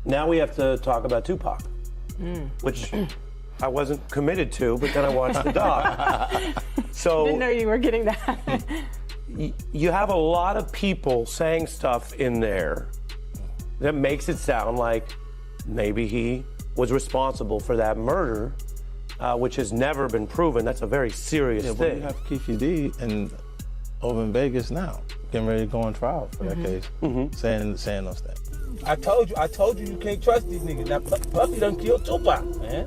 Now we have to talk about Tupac, which I wasn't committed to, but then I watched the doc. So Didn't know you were getting that. you have a lot of people saying stuff in there that makes it sound like maybe he was responsible for that murder, which has never been proven. That's a very serious But thing. you have Keefe D and over in Vegas now, getting ready to go on trial for that case, saying those things. I told you can't trust these niggas. Now Puffy done killed Tupac, man.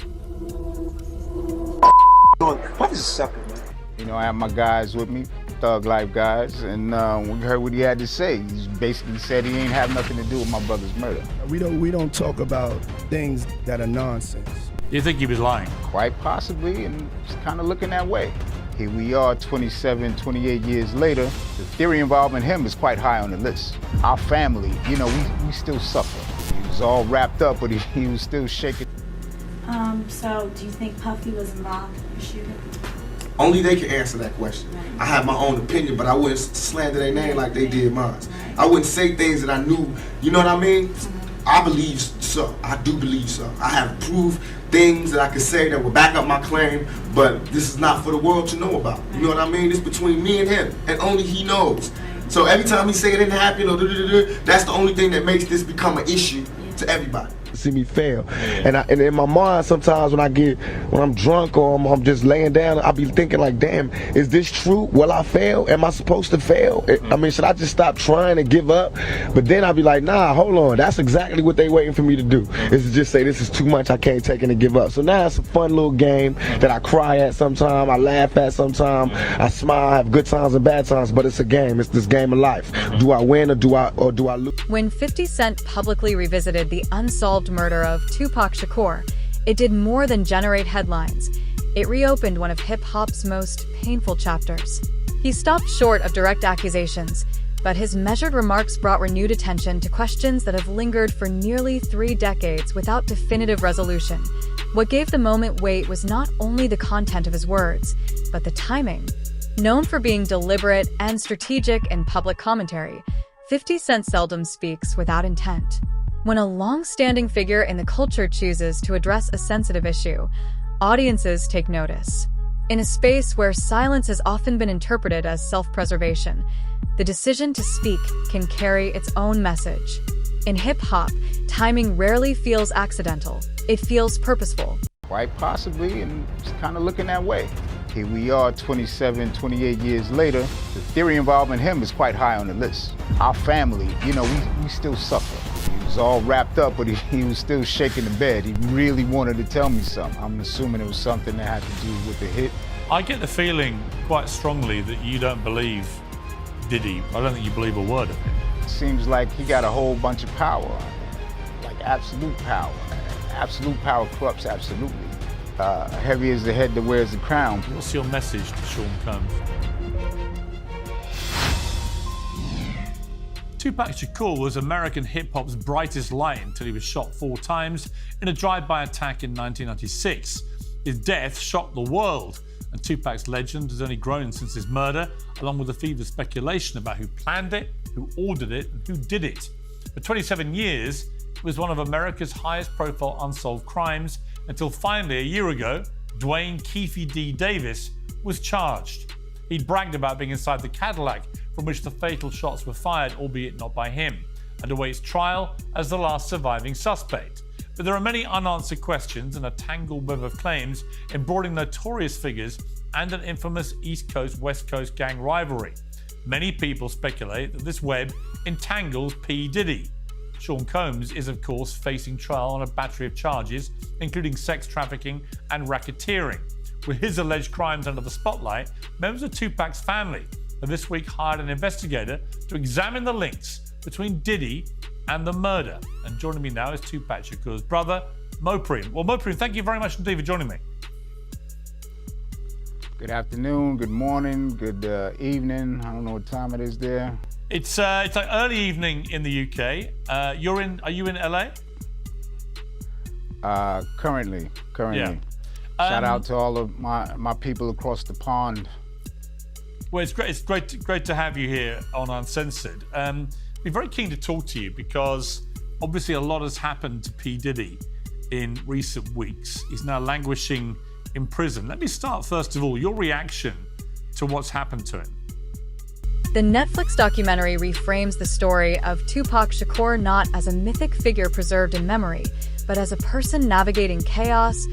Puffy's a sucker, man. You know, I have my guys with me, Thug Life guys, and we heard what he had to say. He basically said he ain't have nothing to do with my brother's murder. We don't talk about things that are nonsense. You think he was lying? Quite possibly, and it's kind of looking that way. Here we are 27, 28 years later. The theory involving him is quite high on the list. Our family, you know, we still suffer. He was all wrapped up, but he was still shaking. So do you think Puffy was involved in the shooting? Only they can answer that question. I have my own opinion, but I wouldn't slander their name like they did mine. I wouldn't say things that I knew, you know what I mean? I believe so. I do believe so. I have proved things that I could say that will back up my claim, but this is not for the world to know about. You know what I mean? It's between me and him, and only he knows. So every time he say it didn't happen, or that's the only thing that makes this become an issue to everybody. See me fail, and in my mind sometimes when I'm drunk or I'm just laying down, I'll be thinking like, damn, is this true? Will I fail? Am I supposed to fail? I mean, should I just stop trying and give up? But then I'll be like, nah, hold on, that's exactly what they waiting for me to do, is to just say this is too much, I can't take it and give up. So now it's a fun little game that I cry at sometimes, I laugh at sometimes, I smile, I have good times and bad times, but it's a game. It's this game of life. Do I win or do I lose? When 50 Cent publicly revisited the unsolved murder of Tupac Shakur, it did more than generate headlines. It reopened one of hip-hop's most painful chapters. He stopped short of direct accusations, but his measured remarks brought renewed attention to questions that have lingered for nearly 3 decades without definitive resolution. What gave the moment weight was not only the content of his words, but the timing. Known for being deliberate and strategic in public commentary, 50 Cent seldom speaks without intent. When a long-standing figure in the culture chooses to address a sensitive issue, audiences take notice. In a space where silence has often been interpreted as self-preservation, the decision to speak can carry its own message. In hip-hop, timing rarely feels accidental. It feels purposeful. Quite possibly, and it's kind of looking that way. Here we are 27, 28 years later. The theory involving him is quite high on the list. Our family, you know, we still suffer. He was all wrapped up, but he was still shaking the bed. He really wanted to tell me something. I'm assuming it was something that had to do with the hit. I get the feeling quite strongly that you don't believe Diddy. I don't think you believe a word of it. It seems like he got a whole bunch of power, like absolute power. Absolute power corrupts absolutely. Heavy is the head that wears the crown. What's your message to Sean Combs? Tupac Shakur was American hip-hop's brightest light until he was shot 4 times in a drive-by attack in 1996. His death shocked the world, and Tupac's legend has only grown since his murder, along with the fever speculation about who planned it, who ordered it, and who did it. For 27 years, it was one of America's highest-profile unsolved crimes, until finally, a year ago, Dwayne Keefe D. Davis was charged. He'd bragged about being inside the Cadillac from which the fatal shots were fired, albeit not by him, and awaits trial as the last surviving suspect. But there are many unanswered questions and a tangled web of claims embroidering notorious figures and an infamous East Coast-West Coast gang rivalry. Many people speculate that this web entangles P. Diddy. Sean Combs is, of course, facing trial on a battery of charges, including sex trafficking and racketeering. With his alleged crimes under the spotlight, members of Tupac's family have this week hired an investigator to examine the links between Diddy and the murder. And joining me now is Tupac Shakur's brother, Mopreme. Well, Mopreme, thank you very much indeed for joining me. Good afternoon, good morning, good evening. I don't know what time it is there. It's like early evening in the UK. Are you in LA? Currently. Yeah. Shout out to all of my people across the pond. Well, it's great to have you here on Uncensored. We're very keen to talk to you because Obviously, a lot has happened to P. Diddy in recent weeks. He's now languishing in prison. Let me start, first of all, your reaction to what's happened to him. The Netflix documentary reframes the story of Tupac Shakur not as a mythic figure preserved in memory, but as a person navigating chaos,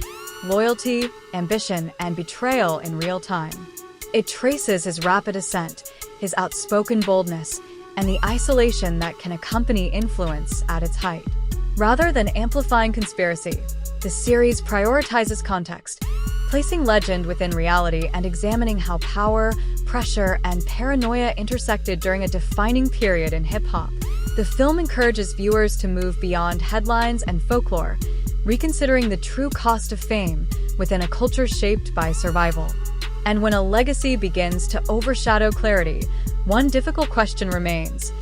loyalty, ambition, and betrayal in real time. It traces his rapid ascent, his outspoken boldness, and the isolation that can accompany influence at its height. Rather than amplifying conspiracy, the series prioritizes context, placing legend within reality and examining how power, pressure, and paranoia intersected during a defining period in hip-hop. The film encourages viewers to move beyond headlines and folklore, reconsidering the true cost of fame within a culture shaped by survival. And when a legacy begins to overshadow clarity, one difficult question remains: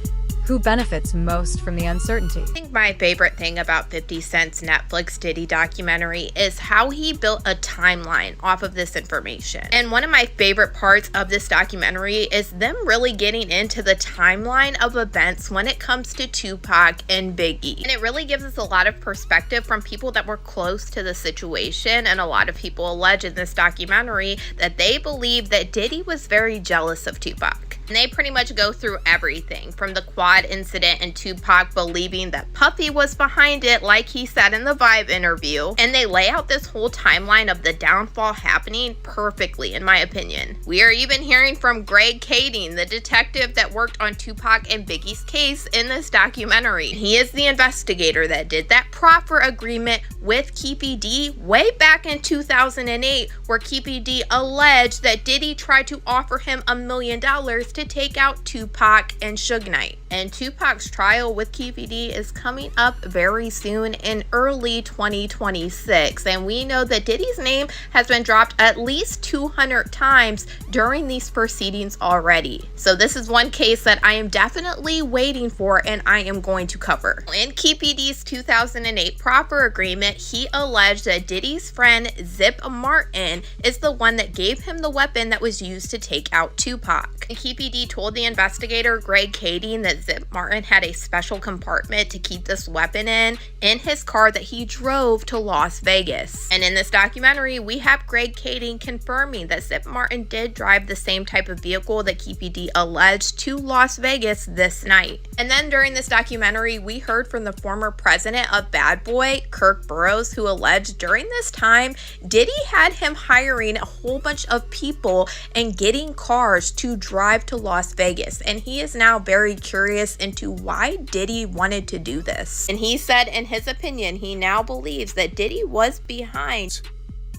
who benefits most from the uncertainty? I think my favorite thing about 50 Cent's Netflix Diddy documentary is how he built a timeline off of this information. And one of my favorite parts of this documentary is them really getting into the timeline of events when it comes to Tupac and Biggie. And it really gives us a lot of perspective from people that were close to the situation. And a lot of people allege in this documentary that they believe that Diddy was very jealous of Tupac. And they pretty much go through everything from the quad incident and Tupac believing that Puffy was behind it, like he said in the Vibe interview. And they lay out this whole timeline of the downfall happening perfectly, in my opinion. We are even hearing from Greg Kading, the detective that worked on Tupac and Biggie's case in this documentary. He is the investigator that did that proffer agreement with Keefe D way back in 2008, where Keefe D alleged that Diddy tried to offer him $1 million to take out Tupac and Suge Knight. And Tupac's trial with Keefe D is coming up very soon in early 2026. And we know that Diddy's name has been dropped at least 200 times during these proceedings already. So this is one case that I am definitely waiting for and I am going to cover. In Keefe D's 2008 proffer agreement, he alleged that Diddy's friend Zip Martin is the one that gave him the weapon that was used to take out Tupac. And Keefe D told the investigator Greg Kading that Zip Martin had a special compartment to keep this weapon in his car that he drove to Las Vegas. And in this documentary, we have Greg Kading confirming that Zip Martin did drive the same type of vehicle that Keefe D alleged to Las Vegas this night. And then during this documentary, we heard from the former president of Bad Boy, Kirk Burroughs, who alleged during this time, Diddy had him hiring a whole bunch of people and getting cars to drive to Las Vegas. And he is now very curious into why Diddy wanted to do this. And he said in his opinion, he now believes that Diddy was behind.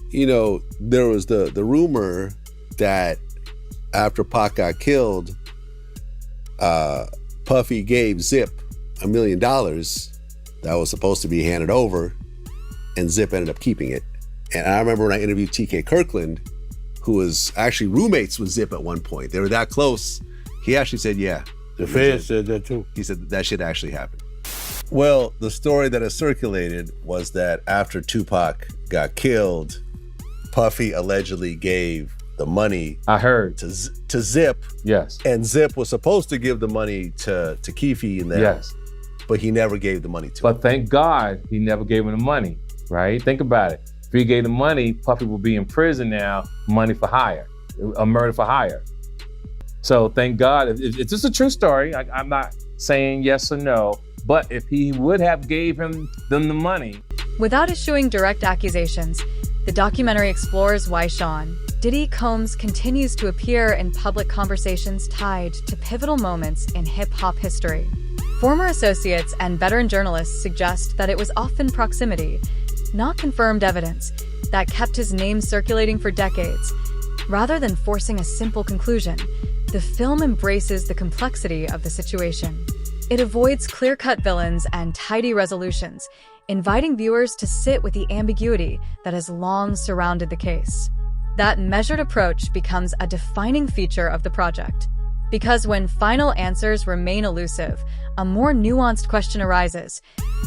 You know, there was the rumor that after Pac got killed, Puffy gave Zip $1 million that was supposed to be handed over, and Zip ended up keeping it. And I remember when I interviewed TK Kirkland, who was actually roommates with Zip at one point. They were that close. He actually said, yeah. The feds said that too. He said that shit actually happened. Well, the story that has circulated was that after Tupac got killed, Puffy allegedly gave the money. I heard to Zip. Yes. And Zip was supposed to give the money to Keefe and them. Yes. But he never gave the money to him. But thank God he never gave him the money, right? Think about it. If he gave the money, Puffy would be in prison now, money for hire, a murder for hire. So thank God, it's just a true story. I'm not saying yes or no, but if he would have gave them the money. Without issuing direct accusations, the documentary explores why Sean Diddy Combs continues to appear in public conversations tied to pivotal moments in hip-hop history. Former associates and veteran journalists suggest that it was often proximity, not confirmed evidence, that kept his name circulating for decades. Rather than forcing a simple conclusion, the film embraces the complexity of the situation. It avoids clear-cut villains and tidy resolutions, inviting viewers to sit with the ambiguity that has long surrounded the case. That measured approach becomes a defining feature of the project. Because when final answers remain elusive, a more nuanced question arises.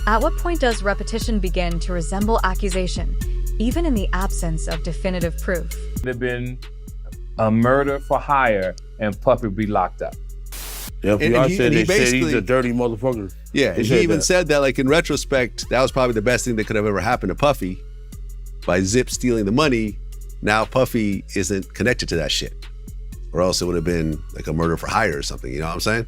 At what point does repetition begin to resemble accusation, even in the absence of definitive proof? There have been a murder for hire and Puffy would be locked up. The FBI said he's a dirty motherfucker. Yeah, and he even said that, like, in retrospect, that was probably the best thing that could have ever happened to Puffy. By Zip stealing the money, now Puffy isn't connected to that shit. Or else it would have been like a murder for hire or something, you know what I'm saying?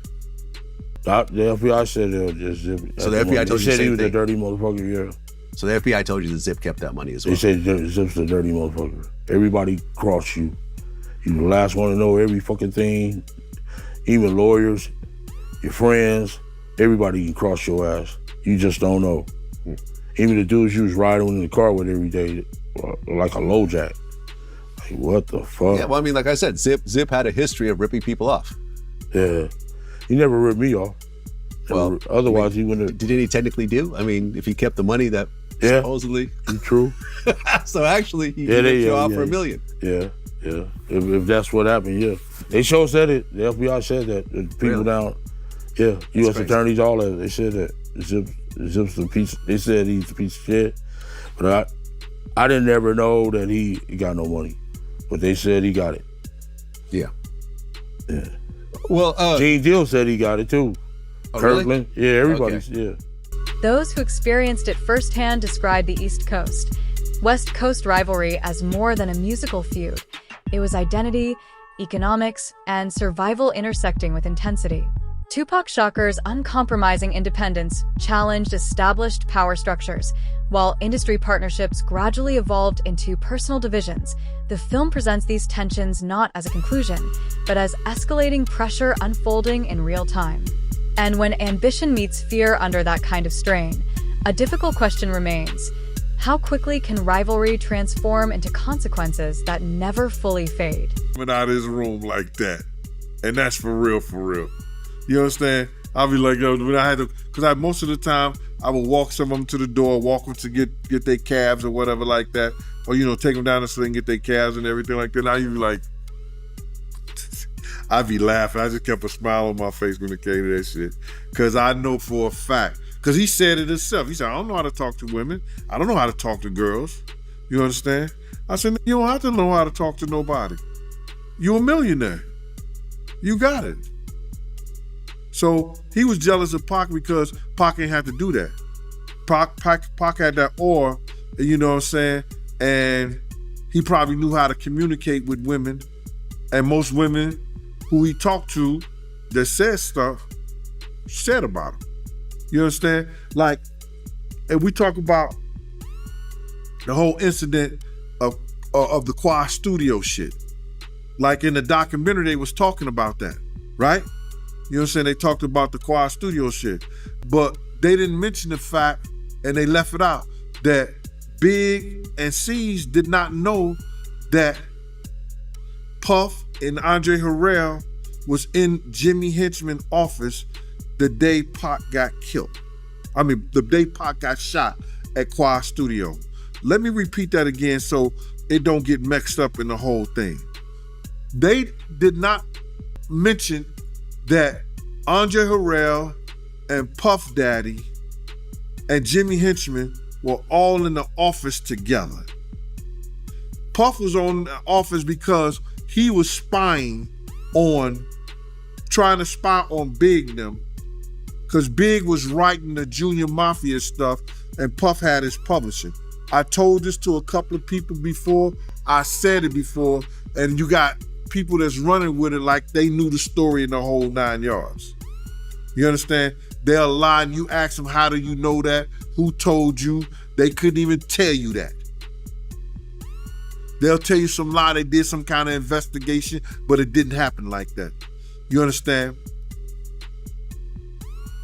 The FBI said Zip. So the FBI told you the same he was thing? a dirty motherfucker, yeah. So the FBI told you that Zip kept that money as well? They said Zip's a dirty motherfucker. Everybody crossed you. You the last one to know every fucking thing. Even lawyers, your friends, everybody can cross your ass. You just don't know. Even the dudes you was riding in the car with every day, like a LoJack. Like, what the fuck? Yeah, well, I mean, like I said, Zip had a history of ripping people off. Yeah. He never ripped me off. Well, otherwise he wouldn't have. Did he technically do? I mean, if he kept the money that supposedly. True. So actually, he ripped you off for $1 million. Yeah. If that's what happened, yeah. They sure said it. The FBI said that. The people down, U.S. attorneys, all that. They said that. Zip's a piece. They said he's a piece of shit. But I didn't ever know that he got no money. But they said he got it. Yeah. Yeah. Well, Gene Deal said he got it too. Oh, Kirkland. Really? Yeah, everybody's, yeah. Those who experienced it firsthand described the East Coast, West Coast rivalry as more than a musical feud. It was identity, economics, and survival intersecting with intensity. Tupac Shakur's uncompromising independence challenged established power structures, while industry partnerships gradually evolved into personal divisions. The film presents these tensions not as a conclusion, but as escalating pressure unfolding in real time. And when ambition meets fear under that kind of strain, a difficult question remains. How quickly can rivalry transform into consequences that never fully fade? Coming out of his room like that. And that's for real, for real. You understand? I'll be like, yo, when I had to, because most of the time, I would walk some of them to the door, walk them to get their cabs or whatever like that. Or, take them down the street and get their cabs and everything like that. Now you be like, I'd be laughing. I just kept a smile on my face when it came to that shit. Because I know for a fact, because he said it himself. He said, I don't know how to talk to women. I don't know how to talk to girls. You understand? I said, you don't have to know how to talk to nobody. You're a millionaire. You got it. So he was jealous of Pac because Pac ain't had to do that. Pac had that aura, you know what I'm saying? And he probably knew how to communicate with women. And most women who he talked to that said stuff, said about him. You understand? Like, and we talk about the whole incident of the Quad Studio shit. Like in the documentary, they was talking about that, right? You know what I'm saying? They talked about the Quad Studio shit. But they didn't mention the fact, and they left it out, that Big and C's did not know that Puff and Andre Harrell was in Jimmy Henchman's office the day Pac got killed. I mean, the day Pac got shot at Quad Studio. Let me repeat that again so it don't get mixed up in the whole thing. They did not mention that Andre Harrell and Puff Daddy and Jimmy Henchman were all in the office together. Puff was on the office because he was trying to spy on Big them, because Big was writing the Junior Mafia stuff and Puff had his publishing. I told this to a couple of people before, I said it before, and you got people that's running with it like they knew the story in the whole 9 yards. You understand? They'll lie and you ask them, how do you know that? Who told you? They couldn't even tell you that. They'll tell you some lie, they did some kind of investigation, but it didn't happen like that. You understand?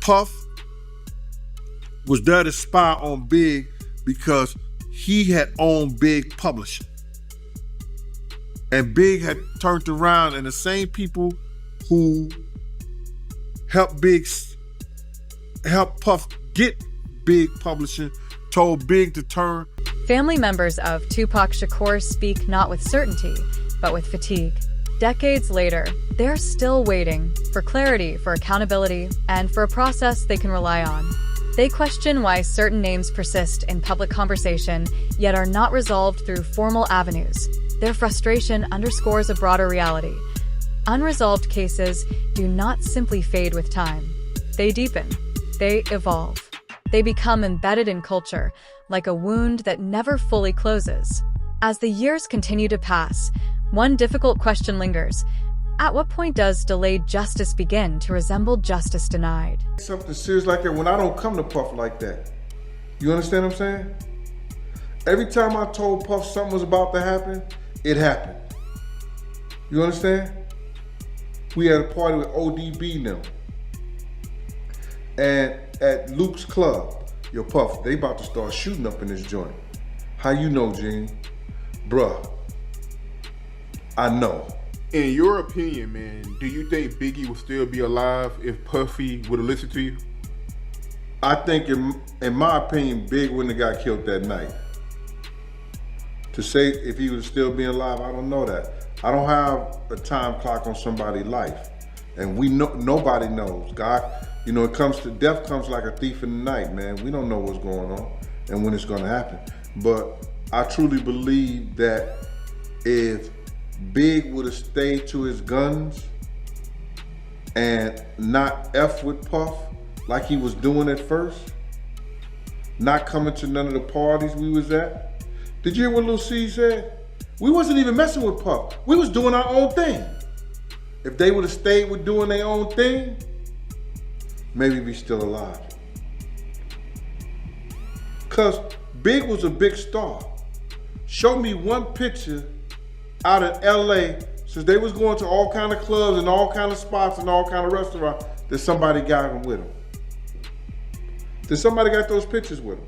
Puff was there to spy on Big because he had owned Big Publishing. And Big had turned around, and the same people who helped Puff get Big Publishing told Big to turn. Family members of Tupac Shakur speak not with certainty, but with fatigue. Decades later, they're still waiting for clarity, for accountability, and for a process they can rely on. They question why certain names persist in public conversation, yet are not resolved through formal avenues. Their frustration underscores a broader reality. Unresolved cases do not simply fade with time. They deepen. they evolve. They become embedded in culture, like a wound that never fully closes. As the years continue to pass, one difficult question lingers. At what point does delayed justice begin to resemble justice denied? Something serious like that when I don't come to Puff like that. You understand what I'm saying? Every time I told Puff something was about to happen, it happened. You understand? We had a party with ODB now. And at Luke's club, yo Puff, they about to start shooting up in this joint. How you know, Gene? Bruh, I know. In your opinion, man, do you think Biggie would still be alive if Puffy would have listened to you? I think, in my opinion, Big wouldn't have got killed that night. To say if he would still be alive, I don't know that. I don't have a time clock on somebody's life. And we know, nobody knows. God, you know, it comes to, death comes like a thief in the night, man. We don't know what's going on and when it's gonna happen. But I truly believe that if Big would have stayed to his guns and not F with Puff like he was doing at first, not coming to none of the parties we was at. Did you hear what Lil C said? We wasn't even messing with Puff. We was doing our own thing. If they would have stayed with doing their own thing, maybe we still alive. Cause Big was a big star. Show me one picture out in LA, since they was going to all kind of clubs and all kind of spots and all kind of restaurants, that somebody got him with him. That somebody got those pictures with him.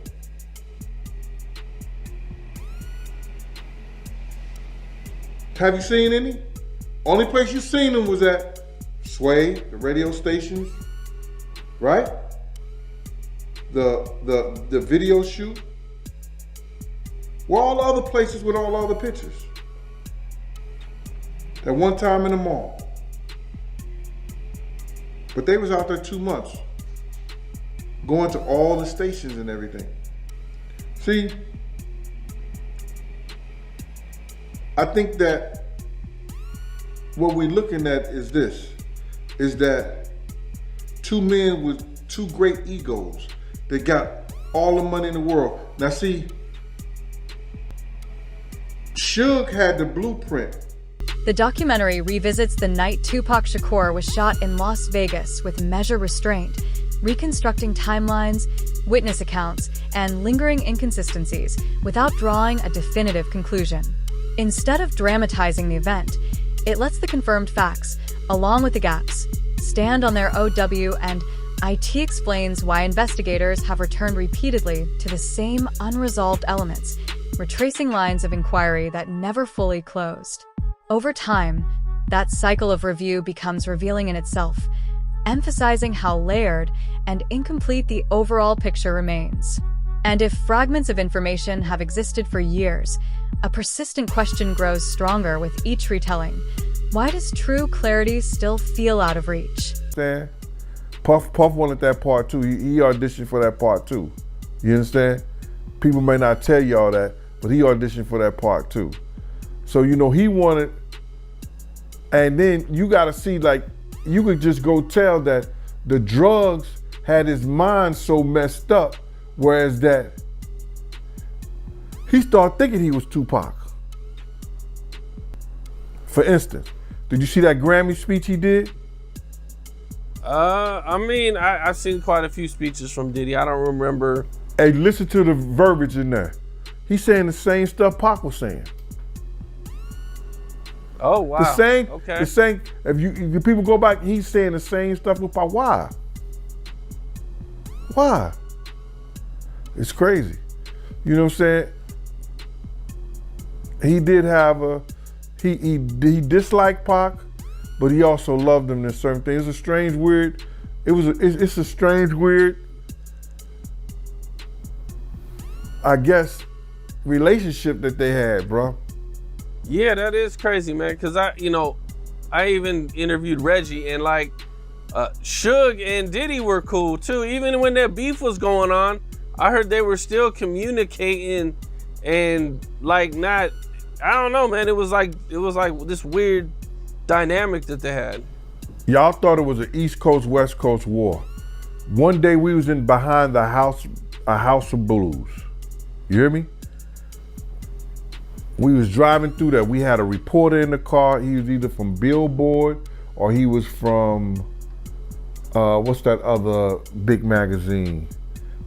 Have you seen any? Only place you seen them was at Sway, the radio stations, right? The video shoot. Where all the other places with all the other pictures? That one time in the mall. But they was out there 2 months, going to all the stations and everything. See, I think that what we're looking at is this, is that two men with two great egos that got all the money in the world. Now see, Suge had the blueprint. The documentary revisits the night Tupac Shakur was shot in Las Vegas with measure restraint, reconstructing timelines, witness accounts, and lingering inconsistencies without drawing a definitive conclusion. Instead of dramatizing the event, it lets the confirmed facts, along with the gaps, stand on their OW, and IT explains why investigators have returned repeatedly to the same unresolved elements, retracing lines of inquiry that never fully closed. Over time, that cycle of review becomes revealing in itself, emphasizing how layered and incomplete the overall picture remains. And if fragments of information have existed for years, a persistent question grows stronger with each retelling. Why does true clarity still feel out of reach? Puff wanted that part too. He auditioned for that part too. You understand? People may not tell y'all that, but he auditioned for that part too. So, you know, he wanted, and then you gotta see, like, you could just go tell that the drugs had his mind so messed up, whereas that he started thinking he was Tupac. For instance, did you see that Grammy speech he did? I mean, I've seen quite a few speeches from Diddy. I don't remember. Hey, listen to the verbiage in there. He's saying the same stuff Pac was saying. Oh, wow. The same, okay. The same, if people go back, he's saying the same stuff with Pac. Why? Why? It's crazy. You know what I'm saying? He did have he disliked Pac, but he also loved him in certain things. It's a strange, weird, it's a strange, weird, I guess, relationship that they had, bro. Yeah, that is crazy, man. Cause I even interviewed Reggie, and like Suge and Diddy were cool too. Even when their beef was going on, I heard they were still communicating and like not, I don't know, man. It was like this weird dynamic that they had. Y'all thought it was an East Coast, West Coast war. One day we was behind a house of blues. You hear me? We was driving through that. We had a reporter in the car. He was either from Billboard or he was from, what's that other big magazine?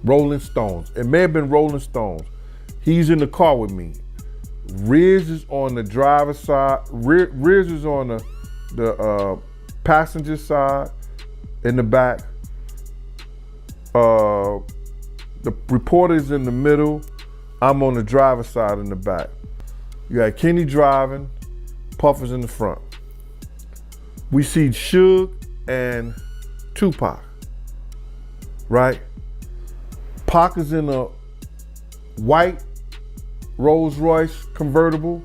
Rolling Stones. It may have been Rolling Stones. He's in the car with me. Riz is on the driver's side. Riz is on the passenger side in the back. The reporter's in the middle. I'm on the driver's side in the back. You got Kenny driving, Puffers in the front. We see Suge and Tupac, right? Pac is in a white Rolls Royce convertible.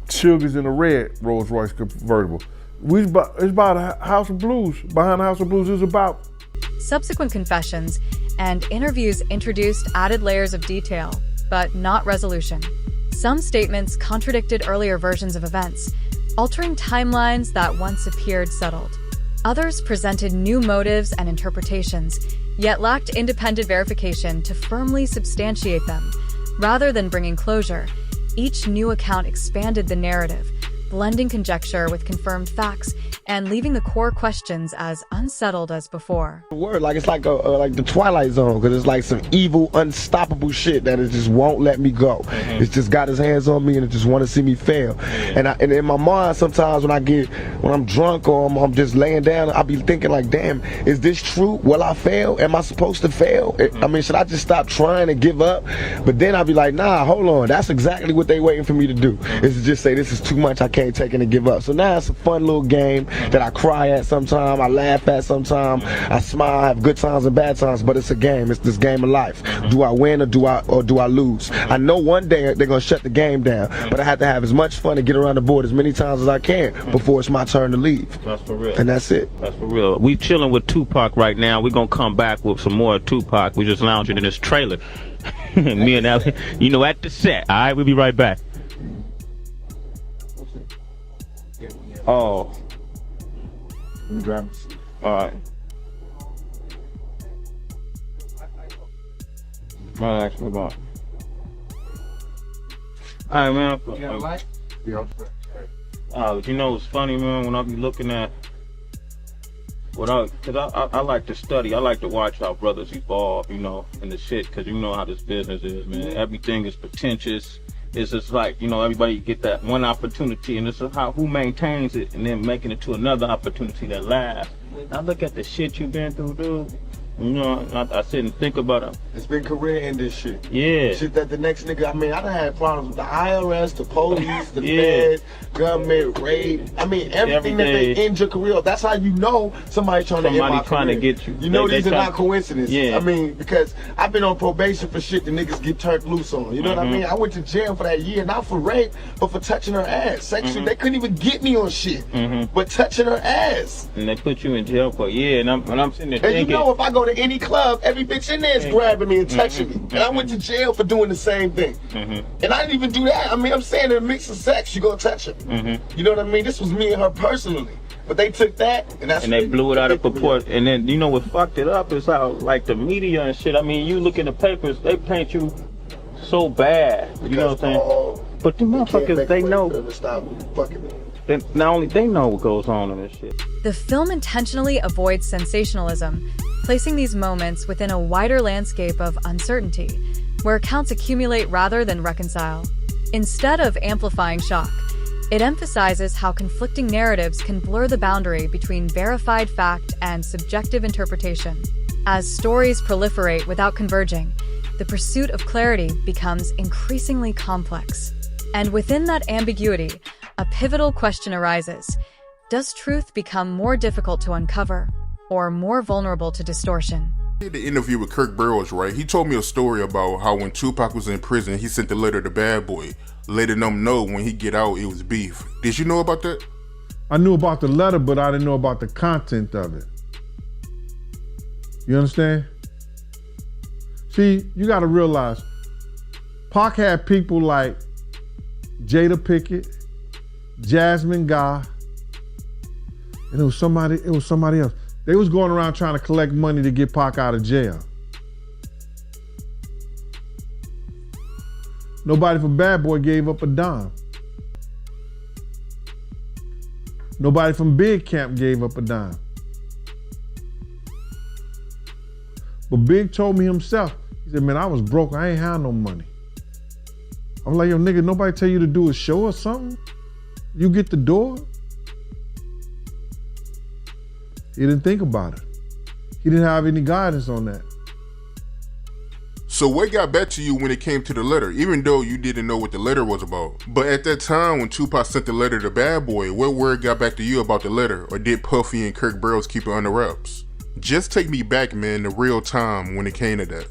Suge is in a red Rolls Royce convertible. It's about a House of Blues. Behind the House of Blues is about. Subsequent confessions and interviews introduced added layers of detail, but not resolution. Some statements contradicted earlier versions of events, altering timelines that once appeared settled. Others presented new motives and interpretations, yet lacked independent verification to firmly substantiate them. Rather than bringing closure, each new account expanded the narrative, blending conjecture with confirmed facts and leaving the core questions as unsettled as before. Word, like it's like like the Twilight Zone, because it's like some evil, unstoppable shit that it just won't let me go. It's just got his hands on me and it just want to see me fail. And in my mind, sometimes when I'm drunk or I'm just laying down, I'll be thinking like, damn, is this true? Will I fail? Am I supposed to fail? I mean, should I just stop trying and give up? But then I'll be like, nah, hold on, that's exactly what they waiting for me to do. Is to just say this is too much, I can't take it and give up. So now it's a fun little game that I cry at sometimes, I laugh at sometimes, I smile, I have good times and bad times, but it's a game. It's this game of life. Do I win or do I lose? I know one day they're gonna shut the game down, but I have to have as much fun and get around the board as many times as I can before it's my turn to leave. That's for real. And that's it. That's for real. We chilling with Tupac right now. We're gonna come back with some more Tupac. We just lounging in this trailer. Me and Allie, at the set. All right, we'll be right back. Oh. Alright. Right, actually, about. Alright, man. It's funny, man, when I be looking at cause I like to study, I like to watch how brothers evolve, in the shit, cause you know how this business is, man. Everything is pretentious. It's just like, everybody get that one opportunity, and it's how who maintains it and then making it to another opportunity that lasts. Now look at the shit you've been through, dude. I sit and think about it. It's been career in this shit. Yeah. Shit that the next nigga, I done had problems with the IRS, the police, the Fed, government, rape. Everything that they end your career. That's how you know somebody trying to end my trying career. To get you. These are not coincidences. Yeah. Because I've been on probation for shit the niggas get turned loose on. You know what I mean? I went to jail for that year, not for rape, but for touching her ass. Sexually, they couldn't even get me on shit, but touching her ass. And they put you in jail for a year, and I'm sitting there thinking. And if I go to any club, every bitch in there is grabbing me and touching me. And I went to jail for doing the same thing. And I didn't even do that. I'm saying in a mix of sex, you gonna touch her. You know what I mean? This was me and her personally. But they took that, and they blew it out of proportion. And then, what fucked it up is how, like, the media and shit, you look in the papers, they paint you so bad. You know what I'm saying? But the motherfuckers, they know. Stop fucking me. Not only they know what goes on in this shit. The film intentionally avoids sensationalism, placing these moments within a wider landscape of uncertainty, where accounts accumulate rather than reconcile. Instead of amplifying shock, it emphasizes how conflicting narratives can blur the boundary between verified fact and subjective interpretation. As stories proliferate without converging, the pursuit of clarity becomes increasingly complex. And within that ambiguity, a pivotal question arises. Does truth become more difficult to uncover or more vulnerable to distortion? I did the interview with Kirk Burrows, right? He told me a story about how when Tupac was in prison, he sent the letter to Bad Boy, letting them know when he get out, it was beef. Did you know about that? I knew about the letter, but I didn't know about the content of it. You understand? See, you gotta realize, Pac had people like Jada Pickett, Jasmine Guy, and it was somebody else. They was going around trying to collect money to get Pac out of jail. Nobody from Bad Boy gave up a dime. Nobody from Big Camp gave up a dime. But Big told me himself, he said, man, I was broke, I ain't had no money. I was like, yo, nigga, nobody tell you to do a show or something? You get the door? He didn't think about it. He didn't have any guidance on that. So what got back to you when it came to the letter, even though you didn't know what the letter was about? But at that time when Tupac sent the letter to Bad Boy, what word got back to you about the letter? Or did Puffy and Kirk Burrows keep it under wraps? Just take me back, man, to real time when it came to that.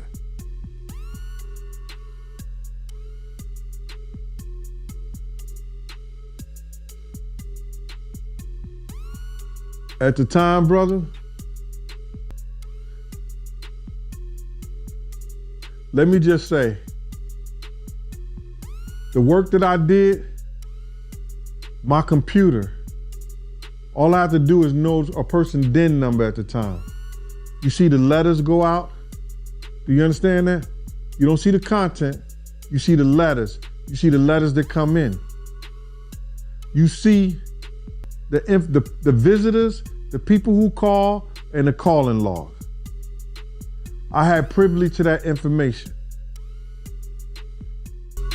At the time, brother, let me just say, the work that I did, my computer, all I have to do is know a person's DIN number at the time. You see the letters go out? Do you understand that? You don't see the content, you see the letters. You see the letters that come in. You see the visitors, the people who call, and the calling log. I had privilege to that information.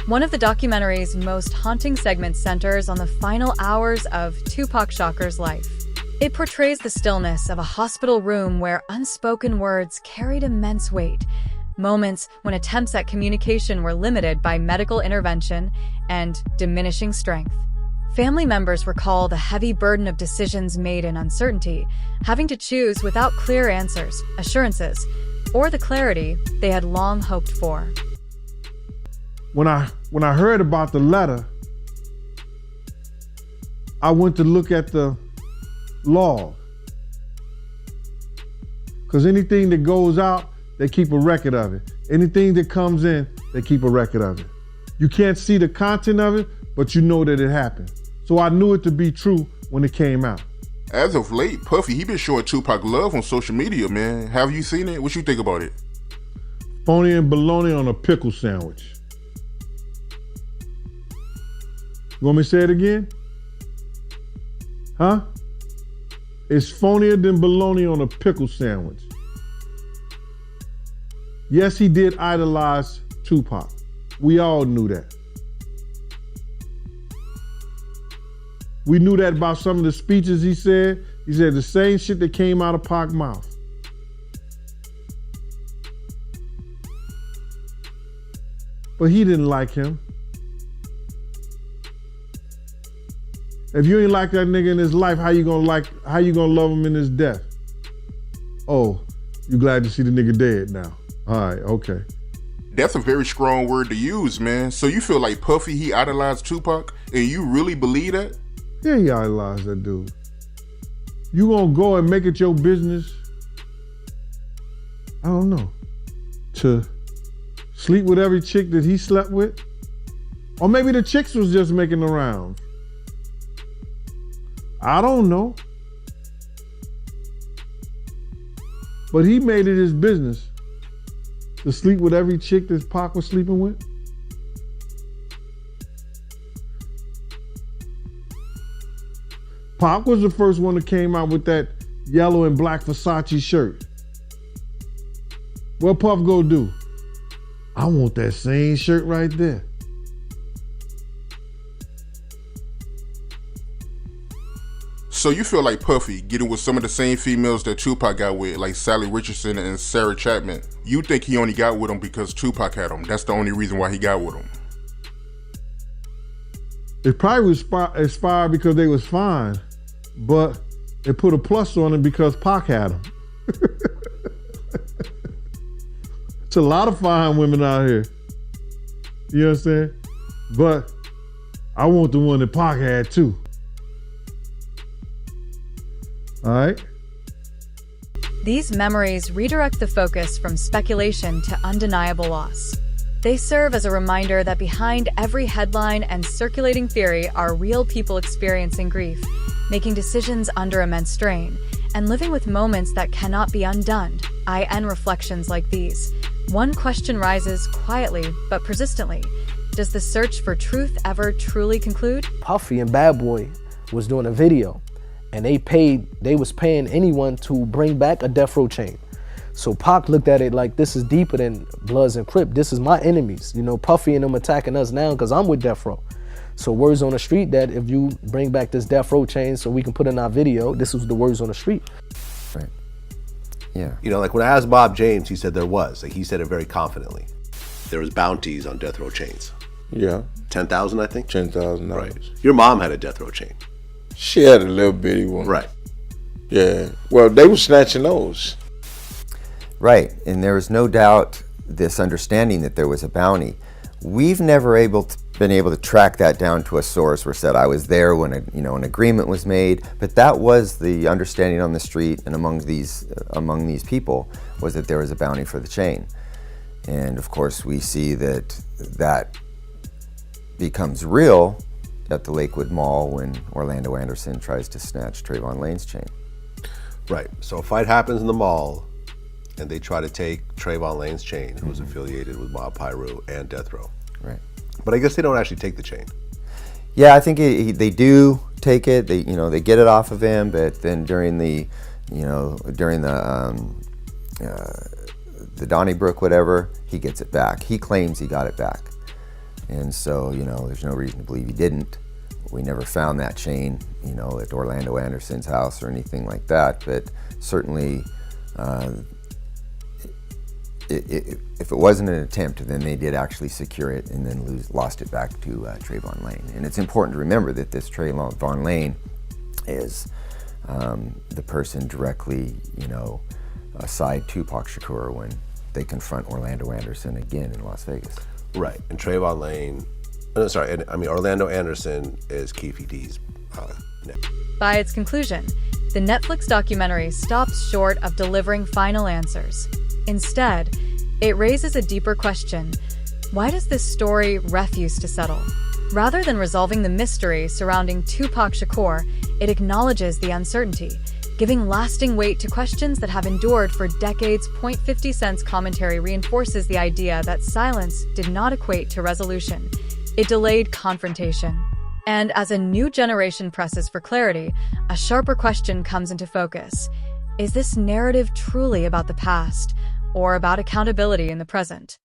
One of the documentary's most haunting segments centers on the final hours of Tupac Shakur's life. It portrays the stillness of a hospital room where unspoken words carried immense weight, moments when attempts at communication were limited by medical intervention and diminishing strength. Family members recall the heavy burden of decisions made in uncertainty, having to choose without clear answers, assurances, or the clarity they had long hoped for. When I heard about the letter, I went to look at the log. Because anything that goes out, they keep a record of it. Anything that comes in, they keep a record of it. You can't see the content of it, but you know that it happened. So I knew it to be true when it came out. As of late, Puffy, he been showing Tupac love on social media, man. Have you seen it? What you think about it? Phony and bologna on a pickle sandwich. You want me to say it again? Huh? It's phonier than bologna on a pickle sandwich. Yes, he did idolize Tupac. We all knew that. We knew that about some of the speeches he said. He said the same shit that came out of Pac's mouth. But he didn't like him. If you ain't like that nigga in his life, how you gonna love him in his death? Oh, you glad to see the nigga dead now. All right, okay. That's a very strong word to use, man. So you feel like Puffy, he idolized Tupac, and you really believe that? Yeah, he idolized that dude. You gonna go and make it your business, I don't know, to sleep with every chick that he slept with? Or maybe the chicks was just making the rounds. I don't know. But he made it his business to sleep with every chick that Pac was sleeping with. Pac was the first one that came out with that yellow and black Versace shirt. What Puff go do? I want that same shirt right there. So you feel like Puffy getting with some of the same females that Tupac got with, like Sally Richardson and Sarah Chapman. You think he only got with them because Tupac had them. That's the only reason why he got with them. It probably was inspired because they was fine, but it put a plus on it because Pac had them. It's a lot of fine women out here. You understand? But I want the one that Pac had too. All right? These memories redirect the focus from speculation to undeniable loss. They serve as a reminder that behind every headline and circulating theory are real people experiencing grief, making decisions under immense strain, and living with moments that cannot be undone. I end reflections like these. One question rises quietly but persistently. Does the search for truth ever truly conclude? Puffy and Bad Boy was doing a video, and they was paying anyone to bring back a death row chain. So Pac looked at it like, this is deeper than Bloods and Crip. This is my enemies. You know, Puffy and them attacking us now because I'm with death row. So words on the street that if you bring back this death row chain so we can put in our video, this was the words on the street. Right. Yeah. You know, like when I asked Bob James, he said there was. Like he said it very confidently. There was bounties on death row chains. Yeah. 10,000, I think? $10,000. Right. Your mom had a death row chain. She had a little bitty one. Right. Yeah. Well, they were snatching those. Right. And there was no doubt this understanding that there was a bounty. We've never been able to track that down to a source where said I was there when an agreement was made, but that was the understanding on the street and among these people, was that there was a bounty for the chain. And of course we see that becomes real at the Lakewood Mall when Orlando Anderson tries to snatch Trayvon Lane's chain. Right. So a fight happens in the mall and they try to take Trayvon Lane's chain, who was affiliated with Mob Piru and Death Row. Right. But I guess they don't actually take the chain. Yeah, I think they do take it. They get it off of him, but then during the Donnybrook whatever, he gets it back. He claims he got it back, and so there's no reason to believe he didn't. We never found that chain, at Orlando Anderson's house or anything like that. But certainly, if it wasn't an attempt, then they did actually secure it and then lost it back to Trayvon Lane. And it's important to remember that this Trayvon Lane is the person directly, aside Tupac Shakur when they confront Orlando Anderson again in Las Vegas. Right, and Trayvon Lane, Orlando Anderson is Keefe D's nephew. By its conclusion, the Netflix documentary stops short of delivering final answers. Instead, it raises a deeper question. Why does this story refuse to settle? Rather than resolving the mystery surrounding Tupac Shakur, it acknowledges the uncertainty, giving lasting weight to questions that have endured for decades. .50 Cent's commentary reinforces the idea that silence did not equate to resolution. It delayed confrontation. And as a new generation presses for clarity, a sharper question comes into focus. Is this narrative truly about the past, or about accountability in the present?